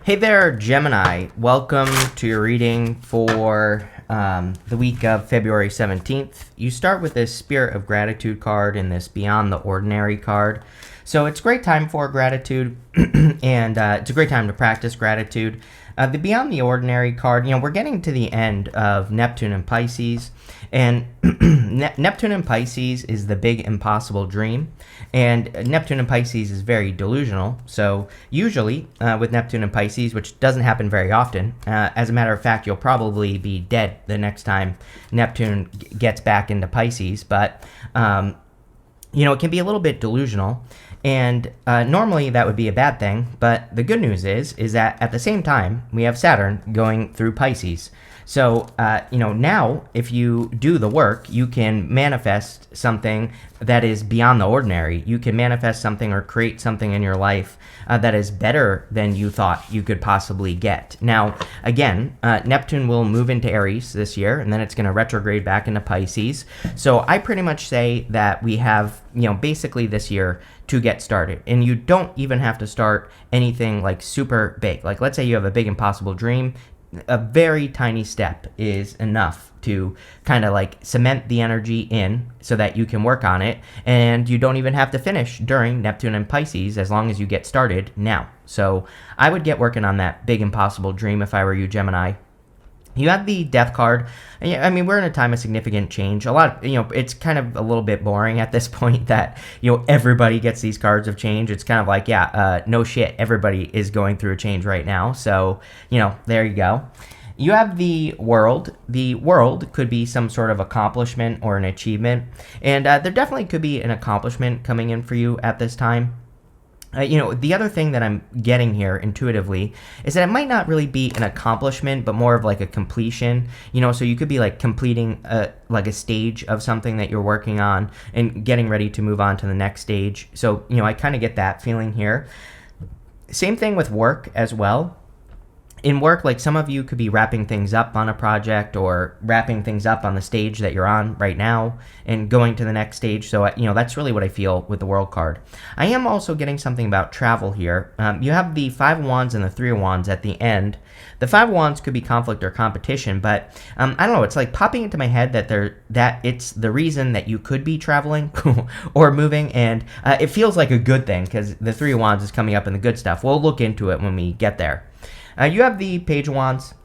Hey there, Gemini. Welcome to your reading for the week of February 17th. You start with this Spirit of Gratitude card and this Beyond the Ordinary card. So it's a great time for gratitude, and it's a great time to practice gratitude. The Beyond the Ordinary card, we're getting to the end of Neptune and Pisces, and Neptune and Pisces is the big impossible dream, and Neptune and Pisces is very delusional. So usually with Neptune and Pisces, which doesn't happen very often, as a matter of fact, you'll probably be dead the next time Neptune gets back into Pisces, but it can be a little bit delusional. And normally that would be a bad thing, but the good news is that at the same time, we have Saturn going through Pisces. So, now if you do the work, you can manifest something that is beyond the ordinary. You can manifest something or create something in your life that is better than you thought you could possibly get. Now, again, Neptune will move into Aries this year, and then it's going to retrograde back into Pisces. So I pretty much say that we have, basically this year to get started. And you don't even have to start anything like super big. Like, let's say you have a big impossible dream. A very tiny step is enough to kind of like cement the energy in so that you can work on it, and you don't even have to finish during Neptune and Pisces as long as you get started now. So I would get working on that big impossible dream if I were you, Gemini. You have the Death card. I mean, we're in a time of significant change. It's kind of a little bit boring at this point that, everybody gets these cards of change. It's kind of like, no shit, everybody is going through a change right now. So, there you go. You have the World. The World could be some sort of accomplishment or an achievement. And there definitely could be an accomplishment coming in for you at this time. The other thing that I'm getting here intuitively is that it might not really be an accomplishment, but more of like a completion, so you could be like completing a stage of something that you're working on and getting ready to move on to the next stage. So, I kind of get that feeling here. Same thing with work as well. In work, like some of you could be wrapping things up on a project or wrapping things up on the stage that you're on right now and going to the next stage. So, that's really what I feel with the World card. I am also getting something about travel here. You have the Five of Wands and the Three of Wands at the end. The Five of Wands could be conflict or competition, but I don't know. It's like popping into my head that it's the reason that you could be traveling or moving, and it feels like a good thing because the Three of Wands is coming up in the good stuff. We'll look into it when we get there. You have the Page of Wands.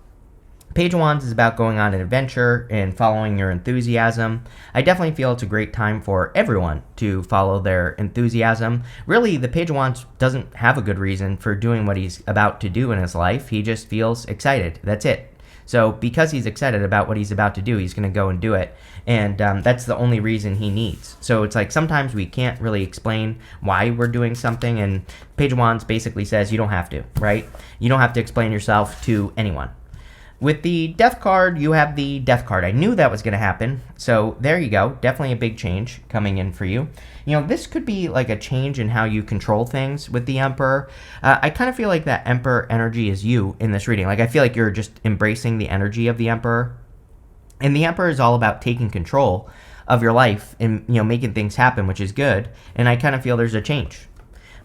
Page of Wands is about going on an adventure and following your enthusiasm. I definitely feel it's a great time for everyone to follow their enthusiasm. Really, the Page of Wands doesn't have a good reason for doing what he's about to do in his life. He just feels excited. That's it. So because he's excited about what he's about to do, he's going to go and do it. And that's the only reason he needs. So it's like sometimes we can't really explain why we're doing something. And Page of Wands basically says you don't have to, right? You don't have to explain yourself to anyone. With the Death card, you have the Death card. I knew that was going to happen. So there you go. Definitely a big change coming in for you. This could be like a change in how you control things with the Emperor. I kind of feel like that Emperor energy is you in this reading. Like I feel like you're just embracing the energy of the Emperor. And the Emperor is all about taking control of your life and, making things happen, which is good. And I kind of feel there's a change.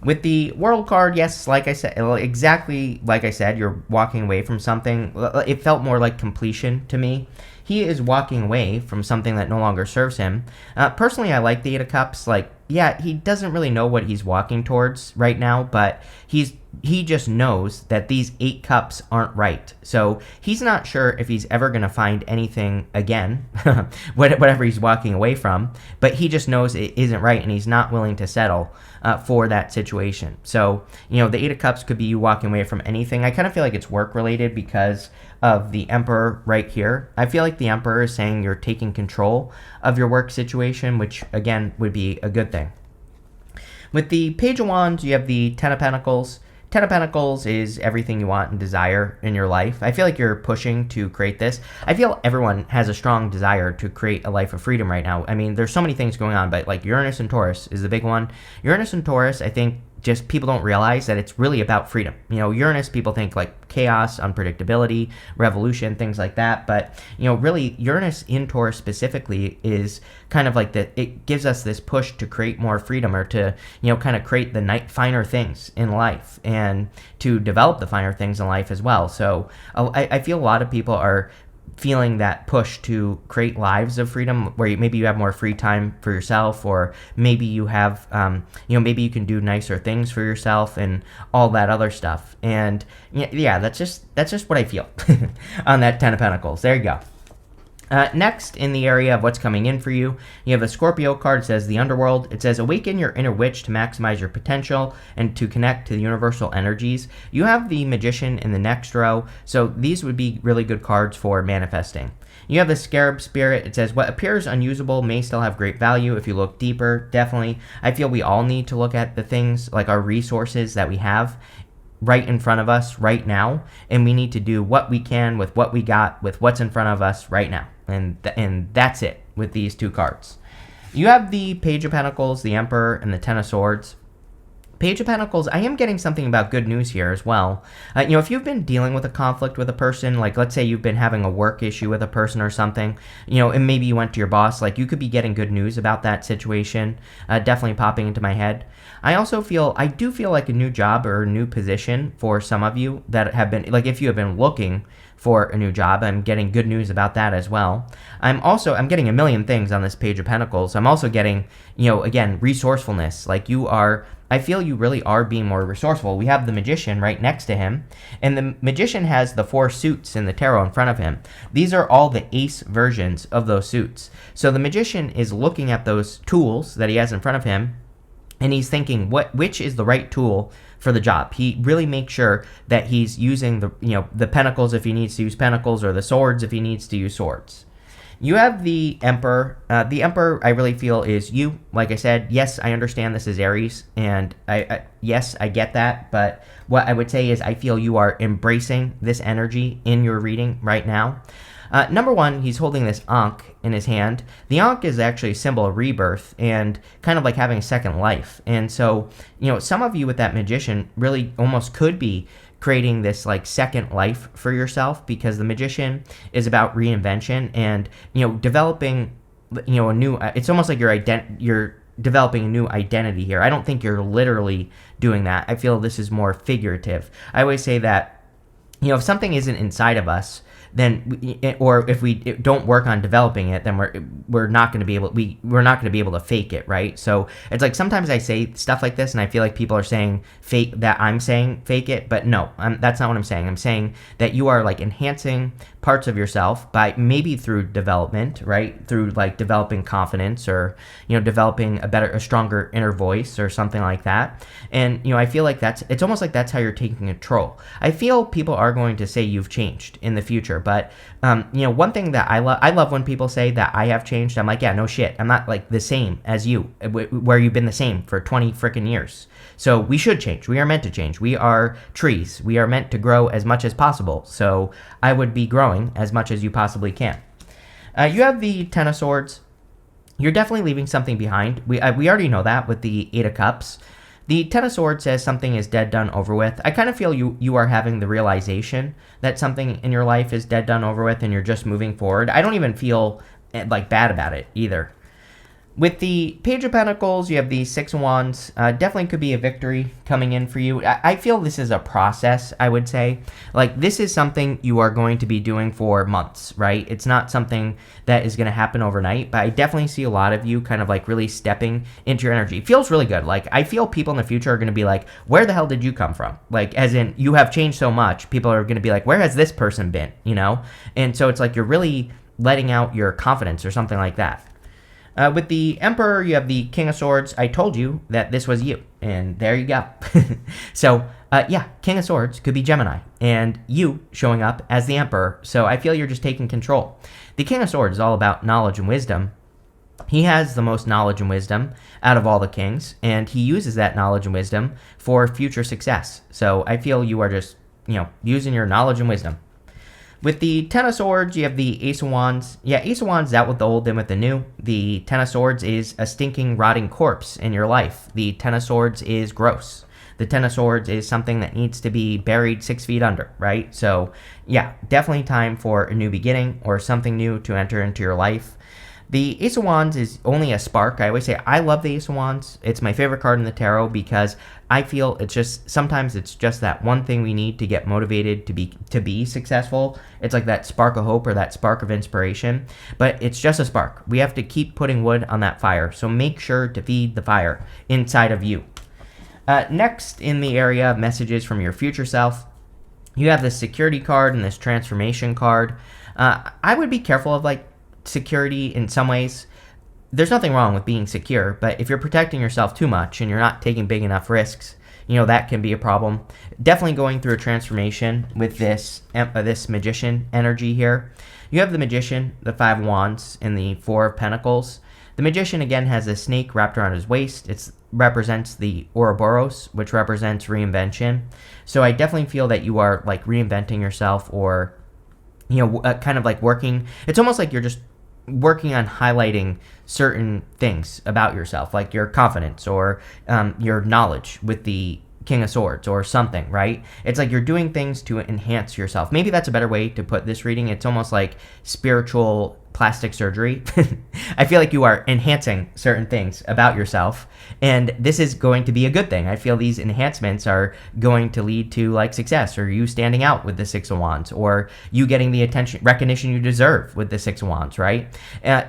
With the World card, yes, like I said, exactly like I said, you're walking away from something. It felt more like completion to me. He is walking away from something that no longer serves him. Personally, I like the Eight of Cups. He doesn't really know what he's walking towards right now, but he just knows that these 8 cups aren't right. So he's not sure if he's ever going to find anything again, whatever he's walking away from, but he just knows it isn't right, and he's not willing to settle for that situation. So, the Eight of Cups could be you walking away from anything. I kind of feel like it's work-related because of the Emperor right here. I feel like the Emperor is saying you're taking control of your work situation, which, again, would be a good thing. With the Page of Wands, you have the Ten of Pentacles. Ten of Pentacles is everything you want and desire in your life. I feel like you're pushing to create this. I feel everyone has a strong desire to create a life of freedom right now. I mean, there's so many things going on, but like Uranus and Taurus is the big one. Uranus and Taurus, I think, just people don't realize that it's really about freedom. Uranus, people think like chaos, unpredictability, revolution, things like that. But, really Uranus in Taurus specifically is kind of like it gives us this push to create more freedom, or to, kind of create the finer things in life, and to develop the finer things in life as well. So I feel a lot of people are feeling that push to create lives of freedom, where maybe you have more free time for yourself, or maybe you have, maybe you can do nicer things for yourself and all that other stuff. And yeah, that's just what I feel on that 10 of Pentacles. There you go. Next, in the area of what's coming in for you, you have the Scorpio card. It says the underworld. It says awaken your inner witch to maximize your potential and to connect to the universal energies. You have the Magician in the next row, so these would be really good cards for manifesting. You have the Scarab Spirit. It says what appears unusable may still have great value if you look deeper. Definitely. I feel we all need to look at the things, like our resources that we have right in front of us right now, and we need to do what we can with what we got, with what's in front of us right now. And that's it with these two cards. You have the Page of Pentacles, the Emperor, and the Ten of Swords. Page of Pentacles, I am getting something about good news here as well. If you've been dealing with a conflict with a person, like let's say you've been having a work issue with a person or something, and maybe you went to your boss, like you could be getting good news about that situation. Definitely popping into my head. I do feel like a new job or a new position for some of you that have been, like if you have been looking for a new job, I'm getting good news about that as well. I'm getting a million things on this Page of Pentacles. I'm also getting, again, resourcefulness. Like I feel you really are being more resourceful. We have the Magician right next to him, and the Magician has the 4 suits in the tarot in front of him. These are all the ace versions of those suits. So the Magician is looking at those tools that he has in front of him, and he's thinking which is the right tool for the job. He really makes sure that he's using the pentacles if he needs to use pentacles, or the swords if he needs to use swords. You have the Emperor. The Emperor, I really feel, is you. Like I said, yes, I understand this is Aries, and yes, I get that. But what I would say is I feel you are embracing this energy in your reading right now. Number one, he's holding this Ankh in his hand. The Ankh is actually a symbol of rebirth and kind of like having a second life. And so, some of you with that Magician really almost could be creating this like second life for yourself, because the Magician is about reinvention and, developing, a new, it's almost like you're developing a new identity here. I don't think you're literally doing that. I feel this is more figurative. I always say that, if something isn't inside of us, then or if we don't work on developing it, then we're not going to be able to fake it, right? So it's like sometimes I say stuff like this and I feel like people are saying I'm saying fake it, but no, that's not what I'm saying. I'm saying that you are like enhancing parts of yourself by maybe through development, right? Through like developing confidence, or developing a stronger inner voice or something like that. And I feel like it's almost like that's how you're taking control. I feel people are going to say you've changed in the future, but one thing that I love when people say that I have changed. I'm like, yeah, no shit, I'm not like the same as you, where you've been the same for 20 freaking years. So we should change. We are meant to change. We are trees. We are meant to grow as much as possible. So I would be growing as much as you possibly can. You have the Ten of Swords. You're definitely leaving something behind. We already know that with the Eight of Cups. The Ten of Swords says something is dead, done, over with. I kind of feel you are having the realization that something in your life is dead, done, over with, and you're just moving forward. I don't even feel like bad about it either. With the Page of Pentacles, you have the Six of Wands. Definitely could be a victory coming in for you. I feel this is a process, I would say. Like, this is something you are going to be doing for months, right? It's not something that is going to happen overnight, but I definitely see a lot of you kind of like really stepping into your energy. It feels really good. Like, I feel people in the future are going to be like, where the hell did you come from? Like, as in, you have changed so much. People are going to be like, where has this person been? And so it's like you're really letting out your confidence or something like that. With the Emperor, you have the King of Swords. I told you that this was you, and there you go. So, yeah, King of Swords could be Gemini, and you showing up as the Emperor. So I feel you're just taking control. The King of Swords is all about knowledge and wisdom. He has the most knowledge and wisdom out of all the kings, and he uses that knowledge and wisdom for future success. So I feel you are just, using your knowledge and wisdom. With the Ten of Swords, you have the Ace of Wands. Yeah, Ace of Wands, out with the old, in with the new. The Ten of Swords is a stinking, rotting corpse in your life. The Ten of Swords is gross. The Ten of Swords is something that needs to be buried 6 feet under, right? So yeah, definitely time for a new beginning or something new to enter into your life. The Ace of Wands is only a spark. I always say I love the Ace of Wands. It's my favorite card in the tarot because I feel sometimes it's just that one thing we need to get motivated to be successful. It's like that spark of hope or that spark of inspiration, but it's just a spark. We have to keep putting wood on that fire. So make sure to feed the fire inside of you. Next, in the area of messages from your future self, you have this security card and this transformation card. I would be careful of security in some ways. There's nothing wrong with being secure, but if you're protecting yourself too much and you're not taking big enough risks, that can be a problem. Definitely going through a transformation with this magician energy here. You have the Magician, the Five of Wands, and the Four of Pentacles. The Magician again has a snake wrapped around his waist. It represents the Ouroboros, which represents reinvention. So I definitely feel that you are reinventing yourself, or kind of working. It's almost like you're just working on highlighting certain things about yourself, like your confidence or your knowledge with the King of Swords or something, right? It's like you're doing things to enhance yourself. Maybe that's a better way to put this reading. It's almost like spiritual plastic surgery. I feel like you are enhancing certain things about yourself, and this is going to be a good thing. I feel these enhancements are going to lead to success, or you standing out with the Six of Wands, or you getting the recognition you deserve with the Six of Wands, right?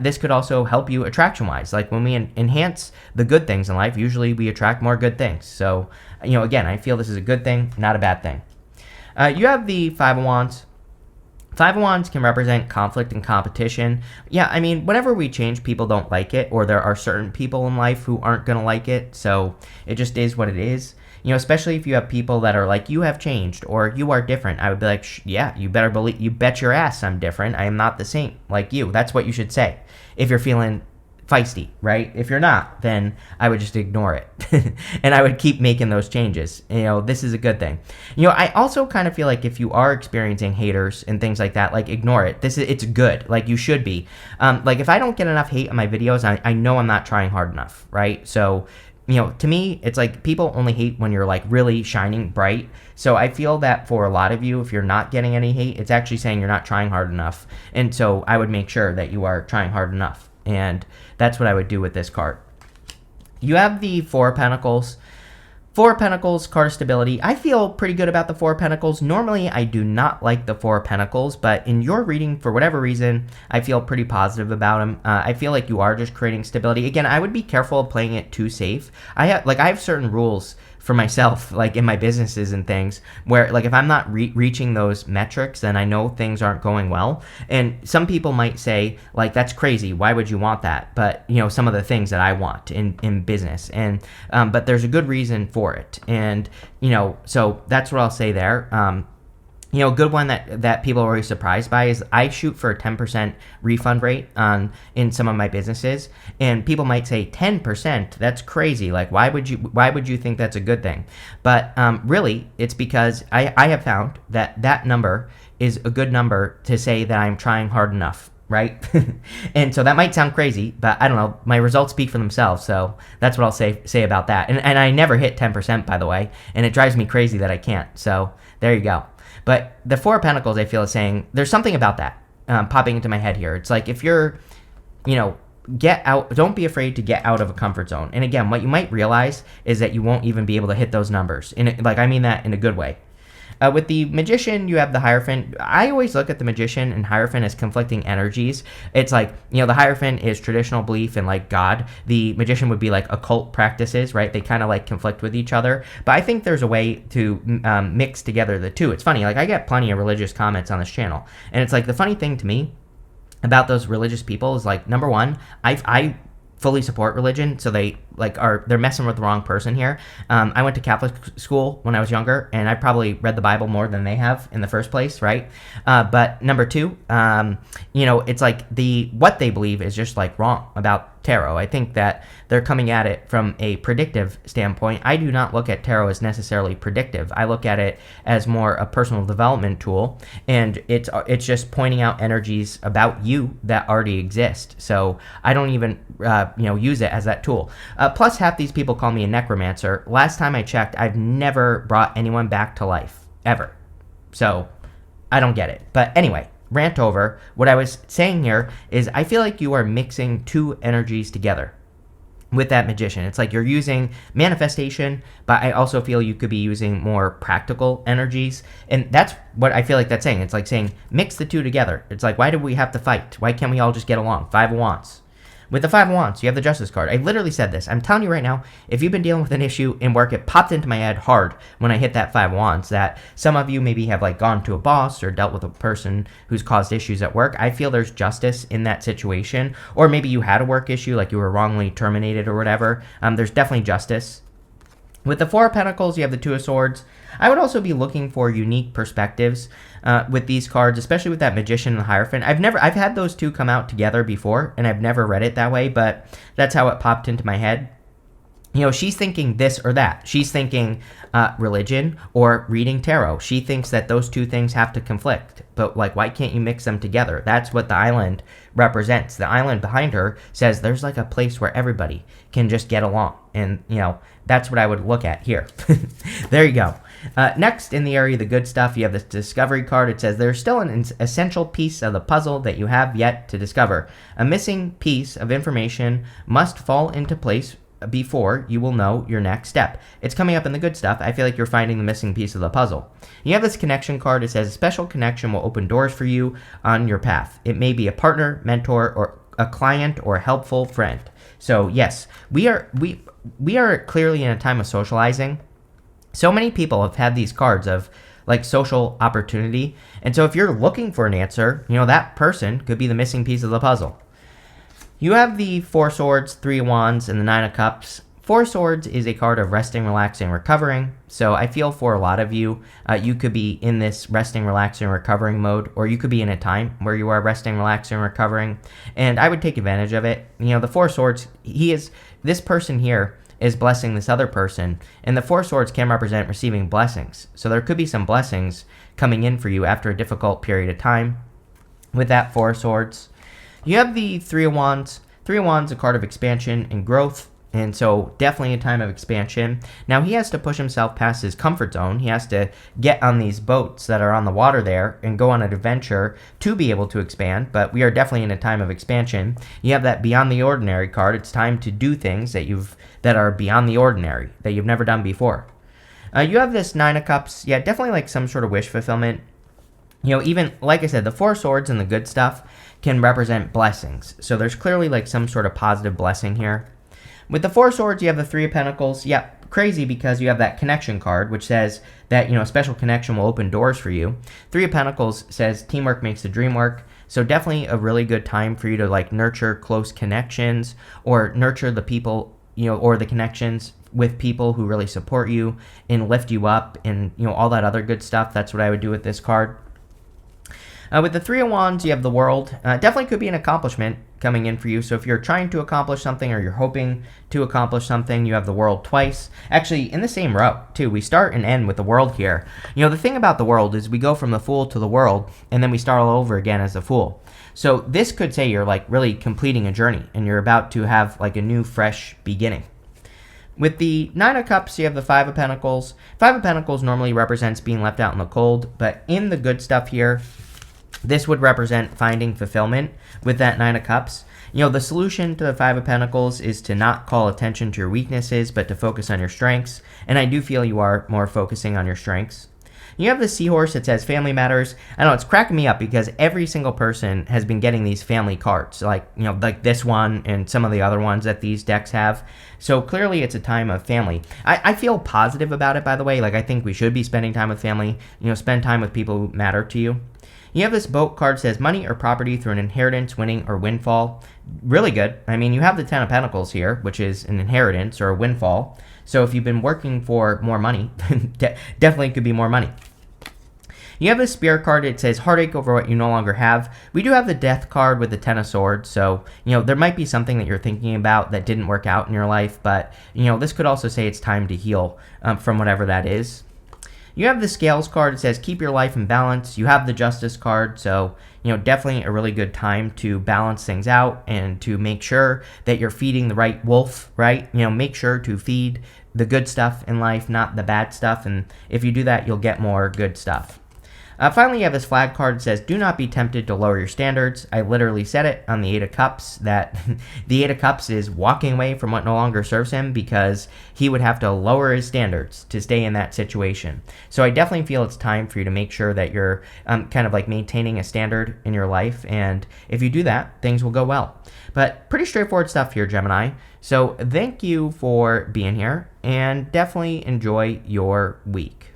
This could also help you attraction-wise. Like when we enhance the good things in life, usually we attract more good things. So, again, I feel this is a good thing, not a bad thing. You have the Five of Wands. Five of Wands can represent conflict and competition. Yeah, I mean, whenever we change, people don't like it, or there are certain people in life who aren't going to like it, so it just is what it is. Especially if you have people that are like, you have changed, or you are different. I would be like, yeah, you bet your ass I'm different. I am not the same like you. That's what you should say if you're feeling feisty, right? If you're not, then I would just ignore it and I would keep making those changes. This is a good thing. I also kind of feel like if you are experiencing haters and things like that, ignore it. It's good. You should be. If I don't get enough hate on my videos, I know I'm not trying hard enough, right? So, to me, it's like people only hate when you're really shining bright. So I feel that for a lot of you, if you're not getting any hate, it's actually saying you're not trying hard enough. And so I would make sure that you are trying hard enough. And that's what I would do with this card. You have the Four of Pentacles. Four of Pentacles, card of stability. I feel pretty good about the Four of Pentacles. Normally, I do not like the Four of Pentacles, but in your reading, for whatever reason, I feel pretty positive about them. I feel like you are just creating stability. Again, I would be careful of playing it too safe. I have certain rules for myself, in my businesses and things, where if I'm not reaching those metrics, then I know things aren't going well. And some people might say that's crazy. Why would you want that? But some of the things that I want in business, and but there's a good reason for it. And so that's what I'll say there. A good one that people are always surprised by is I shoot for a 10% refund rate in some of my businesses, and people might say 10%, that's crazy. Why would you think that's a good thing? But really, it's because I have found that number is a good number to say that I'm trying hard enough, right? And so that might sound crazy, but I don't know. My results speak for themselves, so that's what I'll say about that. And I never hit 10%, by the way, and it drives me crazy that I can't. So there you go. But the Four of Pentacles, I feel, is saying there's something about that popping into my head here. It's like if you're, get out. Don't be afraid to get out of a comfort zone. And again, what you might realize is that you won't even be able to hit those numbers. I mean that in a good way. With the Magician, you have the Hierophant. I always look at the Magician and Hierophant as conflicting energies. It's the Hierophant is traditional belief in God. The Magician would be occult practices, right? They kind of conflict with each other. But I think there's a way to mix together the two. It's funny, I get plenty of religious comments on this channel. And it's the funny thing to me about those religious people is number one, I fully support religion, so they're messing with the wrong person here. I went to Catholic school when I was younger, and I probably read the Bible more than they have in the first place, right? But number two, it's what they believe is just wrong about tarot. I think that they're coming at it from a predictive standpoint. I do not look at tarot as necessarily predictive. I look at it as more a personal development tool, and it's just pointing out energies about you that already exist. So I don't even use it as that tool. Plus, half these people call me a necromancer. Last time I checked, I've never brought anyone back to life, ever. So, I don't get it. But anyway, rant over. What I was saying here is I feel like you are mixing two energies together with that magician. It's like you're using manifestation, but I also feel you could be using more practical energies. And that's what I feel like that's saying. It's like saying mix the two together. It's like, why do we have to fight? Why can't we all just get along? Five of Wands. With the Five of Wands, you have the Justice card. I literally said this. I'm telling you right now, if you've been dealing with an issue in work, it popped into my head hard when I hit that Five of Wands that some of you maybe have like gone to a boss or dealt with a person who's caused issues at work. I feel there's justice in that situation. Or maybe you had a work issue, like you were wrongly terminated or whatever. There's definitely justice. With the Four of Pentacles, you have the Two of Swords. I would also be looking for unique perspectives with these cards, especially with that Magician and the Hierophant. I've had those two come out together before, and I've never read it that way, but that's how it popped into my head. You know, she's thinking this or that. She's thinking religion or reading tarot. She thinks that those two things have to conflict. But, like, why can't you mix them together? That's what the island represents. The island behind her says there's, like, a place where everybody can just get along. And, you know, that's what I would look at here. There you go. Next, in the area of the good stuff, you have this Discovery card. It says there's still an essential piece of the puzzle that you have yet to discover. A missing piece of information must fall into place before you will know your next step. It's coming up in the good stuff. I feel like you're finding the missing piece of the puzzle. You have this connection card. It says a special connection will open doors for you on your path. It may be a partner, mentor, or a client, or a helpful friend. So yes, we are clearly in a time of socializing. So many people have had these cards of like social opportunity. And so if you're looking for an answer, you know, that person could be the missing piece of the puzzle. You have the Four Swords, Three of Wands, and the Nine of Cups. Four Swords is a card of resting, relaxing, recovering. So I feel for a lot of you, you could be in this resting, relaxing, recovering mode, or you could be in a time where you are resting, relaxing, recovering. And I would take advantage of it. You know, the Four Swords, this person here is blessing this other person, and the Four Swords can represent receiving blessings. So there could be some blessings coming in for you after a difficult period of time with that Four Swords. You have the Three of Wands. Three of Wands, a card of expansion and growth, and so definitely a time of expansion. Now he has to push himself past his comfort zone. He has to get on these boats that are on the water there and go on an adventure to be able to expand, but we are definitely in a time of expansion. You have that Beyond the Ordinary card. It's time to do things that are beyond the ordinary, that you've never done before. You have this Nine of Cups. Yeah, definitely like some sort of wish fulfillment. You know, even, like I said, the Four Swords and the good stuff can represent blessings. So there's clearly like some sort of positive blessing here. With the Four Swords, you have the Three of Pentacles. Yeah, crazy because you have that connection card, which says that, you know, a special connection will open doors for you. Three of Pentacles says teamwork makes the dream work. So definitely a really good time for you to like nurture close connections or nurture the people, you know, or the connections with people who really support you and lift you up and, you know, all that other good stuff. That's what I would do with this card. With the Three of Wands, you have the World. Definitely could be an accomplishment coming in for you. So if you're trying to accomplish something or you're hoping to accomplish something, you have the World twice. Actually, in the same row, too. We start and end with the World here. You know, the thing about the World is we go from the Fool to the World, and then we start all over again as the Fool. So this could say you're like really completing a journey, and you're about to have like a new, fresh beginning. With the Nine of Cups, you have the Five of Pentacles. Five of Pentacles normally represents being left out in the cold, but in the good stuff here, this would represent finding fulfillment with that Nine of Cups. You know, the solution to the Five of Pentacles is to not call attention to your weaknesses, but to focus on your strengths. And I do feel you are more focusing on your strengths. You have the Seahorse that says family matters. I know it's cracking me up because every single person has been getting these family cards, like, you know, like this one and some of the other ones that these decks have. So clearly it's a time of family. I feel positive about it, by the way. Like, I think we should be spending time with family, you know, spend time with people who matter to you. You have this Boat card that says money or property through an inheritance, winning, or windfall. Really good. I mean, you have the Ten of Pentacles here, which is an inheritance or a windfall. So if you've been working for more money, definitely could be more money. You have the Spirit card. It says heartache over what you no longer have. We do have the Death card with the Ten of Swords. So, you know, there might be something that you're thinking about that didn't work out in your life. But, you know, this could also say it's time to heal from whatever that is. You have the Scales card. It says keep your life in balance. You have the Justice card, so definitely a really good time to balance things out and to make sure that you're feeding the right wolf, right? Make sure to feed the good stuff in life, not the bad stuff, and if you do that, you'll get more good stuff. Finally, you have this flag card that says, do not be tempted to lower your standards. I literally said it on the Eight of Cups that the Eight of Cups is walking away from what no longer serves him because he would have to lower his standards to stay in that situation. So I definitely feel it's time for you to make sure that you're kind of like maintaining a standard in your life. And if you do that, things will go well. But pretty straightforward stuff here, Gemini. So thank you for being here and definitely enjoy your week.